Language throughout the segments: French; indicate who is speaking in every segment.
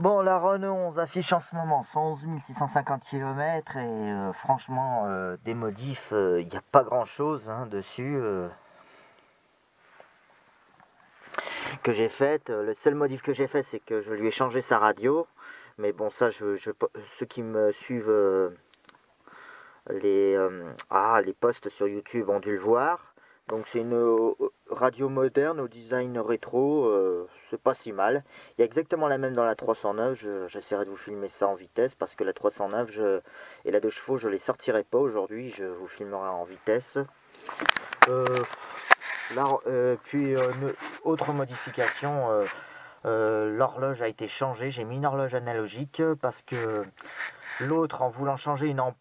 Speaker 1: Bon, la Renault 11 affiche en ce moment 111 650 km et franchement, des modifs, il n'y a pas grand chose dessus que j'ai fait. Le seul modif que j'ai fait, c'est que je lui ai changé sa radio. Mais bon, ça, ceux qui me suivent les posts sur YouTube ont dû le voir. Donc c'est une radio moderne au design rétro, c'est pas si mal. Il y a exactement la même dans la 309, j'essaierai de vous filmer ça en vitesse parce que la 309 et la 2 chevaux je les sortirai pas aujourd'hui, je vous filmerai en vitesse. Puis une autre modification, l'horloge a été changée, j'ai mis une horloge analogique parce que l'autre, en voulant changer une ampoule,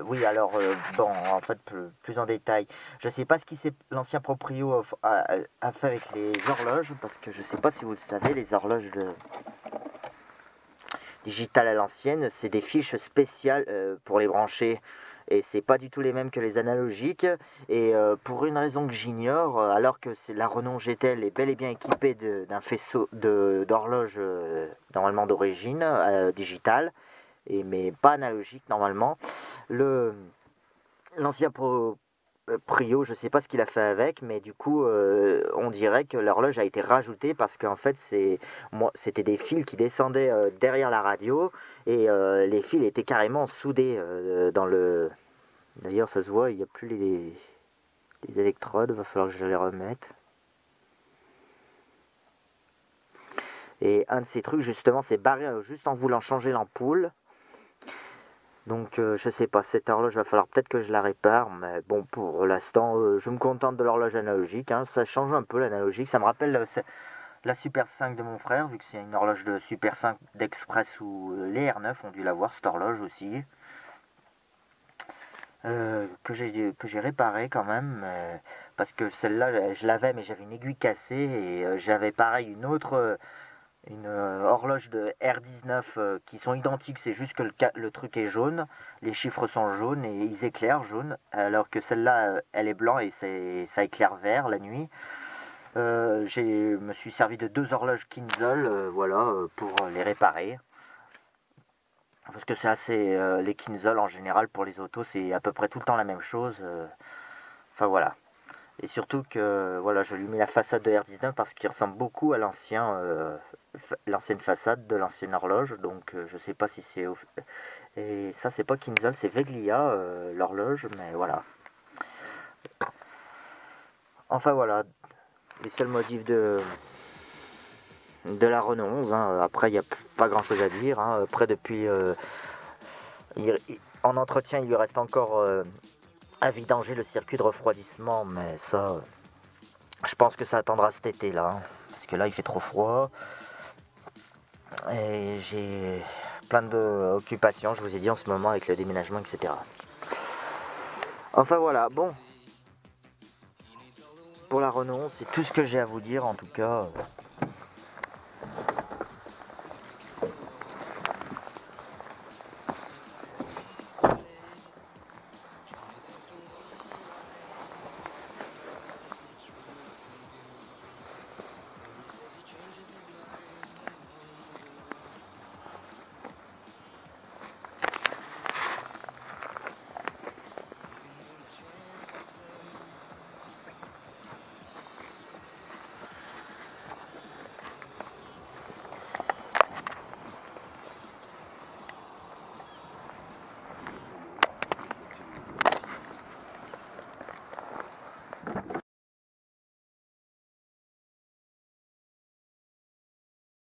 Speaker 1: oui, alors, bon, en fait, plus en détail, je sais pas ce que l'ancien proprio a fait avec les horloges, parce que je sais pas si vous le savez, les horloges digitales à l'ancienne, c'est des fiches spéciales pour les brancher. Et c'est pas du tout les mêmes que les analogiques. Et pour une raison que j'ignore, alors que la Renault GTL est bel et bien équipée d'un faisceau d'horloge normalement d'origine digitale, mais pas analogique normalement. L'ancien Prio, je sais pas ce qu'il a fait avec, mais du coup, on dirait que l'horloge a été rajoutée parce qu'en fait, c'était des fils qui descendaient derrière la radio et les fils étaient carrément soudés dans le. D'ailleurs, ça se voit, il n'y a plus les électrodes, il va falloir que je les remette. Et un de ces trucs, justement, c'est barré juste en voulant changer l'ampoule. Donc je sais pas, cette horloge, va falloir peut-être que je la répare, mais bon, pour l'instant, je me contente de l'horloge analogique, ça change un peu l'analogique, ça me rappelle la Super 5 de mon frère, vu que c'est une horloge de Super 5 d'Express où les R9 ont dû l'avoir, cette horloge aussi, que j'ai réparé quand même, parce que celle-là, je l'avais, mais j'avais une aiguille cassée, et j'avais pareil une horloge de R19 qui sont identiques, c'est juste que le truc est jaune, les chiffres sont jaunes et ils éclairent jaune, alors que celle-là, elle est blanc et ça éclaire vert la nuit. Je me suis servi de 2 horloges Kinzel, voilà, pour les réparer. Parce que c'est assez. Les Kinzel en général pour les autos, c'est à peu près tout le temps la même chose. Enfin voilà. Et surtout que voilà, je lui mets la façade de R19 parce qu'il ressemble beaucoup à l'ancienne façade de l'ancienne horloge. Donc je sais pas si c'est. Et ça, c'est pas Kinzel, c'est Veglia, l'horloge, mais voilà. Enfin voilà, les seuls modifs de la Renault 11. Après, il n'y a pas grand chose à dire. Après, depuis. En entretien, il lui reste encore à vidanger le circuit de refroidissement, mais ça. Je pense que ça attendra cet été là, parce que là il fait trop froid et j'ai plein d'occupations, je vous ai dit en ce moment avec le déménagement, etc. Enfin voilà, bon. Pour la Renault, c'est tout ce que j'ai à vous dire en tout cas.